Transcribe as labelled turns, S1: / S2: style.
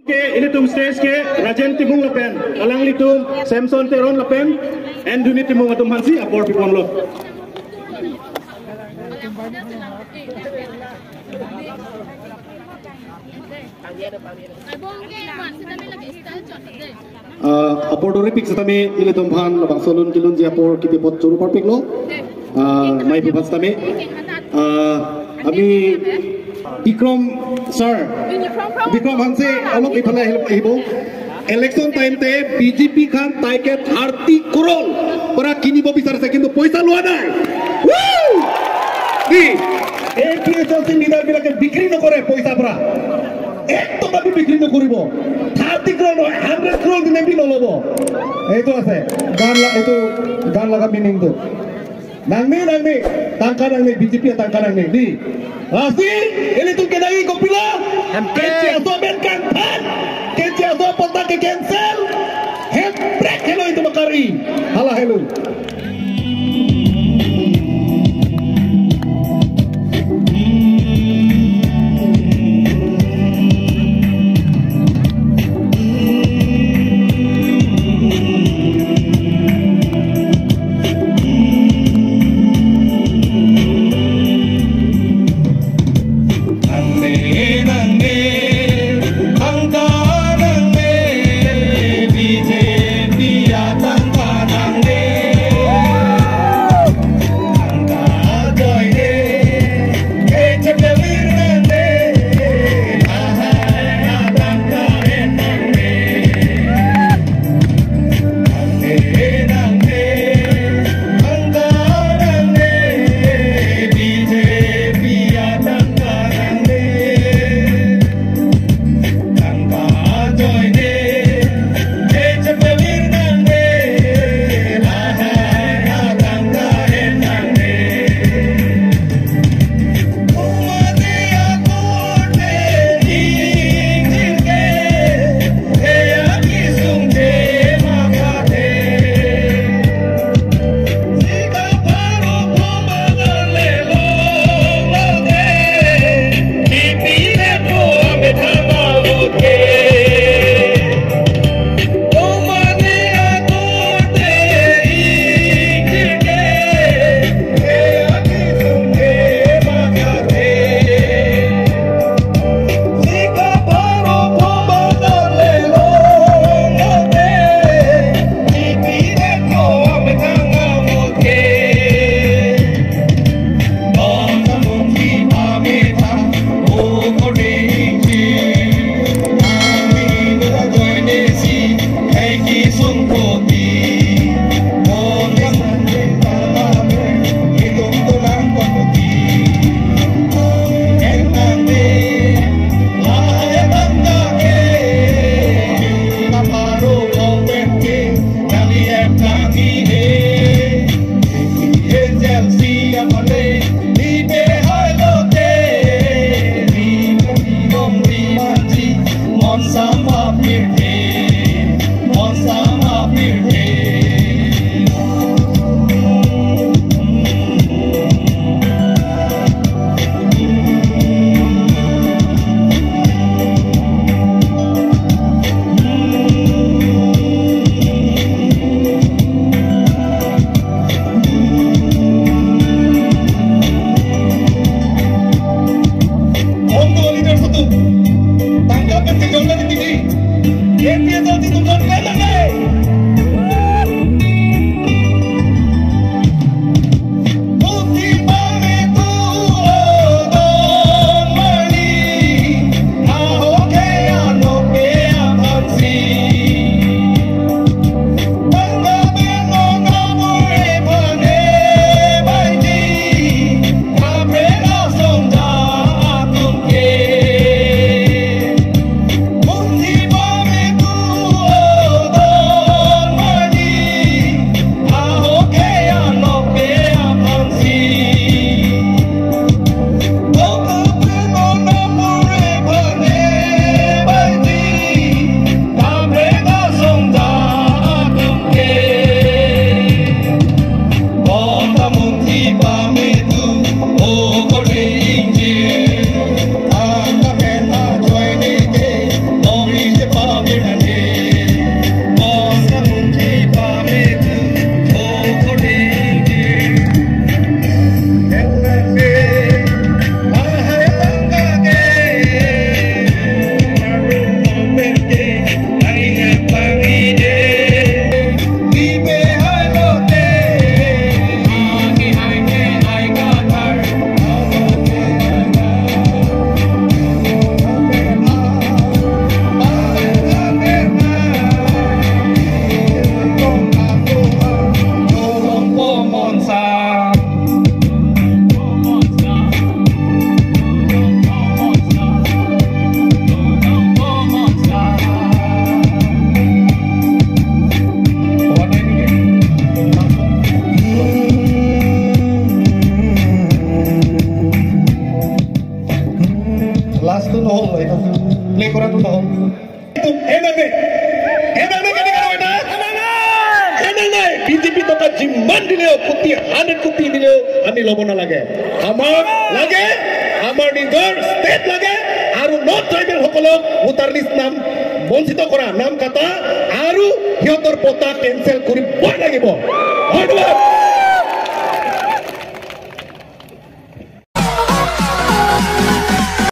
S1: Ini tum stage ke Rajen Timung Lapen, Alang Litum, Samson Teron Lapen, and Duni Timung Atum Hansi, Apor Pipon Lo. Apor Dori Pik Satami, Ile Tumhan, Labang Solun Kilun Japor, Kitipot Churu Parpik Lo, Mai Pipat Satami, Ami. Bikram sir, Bikram Hanse, alok ipala hibo. Election time te BJP kan taiket 30 crore para kini bo bisar se kintu poisa lua nai. Woo! Di APA চলছে leader বিলাকে বিক্রি নকরে পয়সা পরা একটো টাকা বিক্রি নকরিব 30 crore 100 crore দিনে B নলব এইটো আছে গান লাগা মিনিং তো nangmi tangka nangmi BJP tangka nangmi di Rasi ini tuh kenangi kopila kece atau benkan pan kece atau potong ke cancel handbrake hello itu makari halah hello BJP টকা যিমান দিলেও কোটি 100 কোটি দিলেও আমি ল'ব নালাগে আমাক লাগে আমাৰ নিজৰ ষ্টেট লাগে আৰু নৰ্থ ট্ৰাইবেল সকলক ভোটাৰ লিষ্ট নাম বঞ্চিত কৰা নাম কাটা আৰু সিহঁতৰ পতা কেঞ্চেল কৰিব লাগিব ধন্যবাদ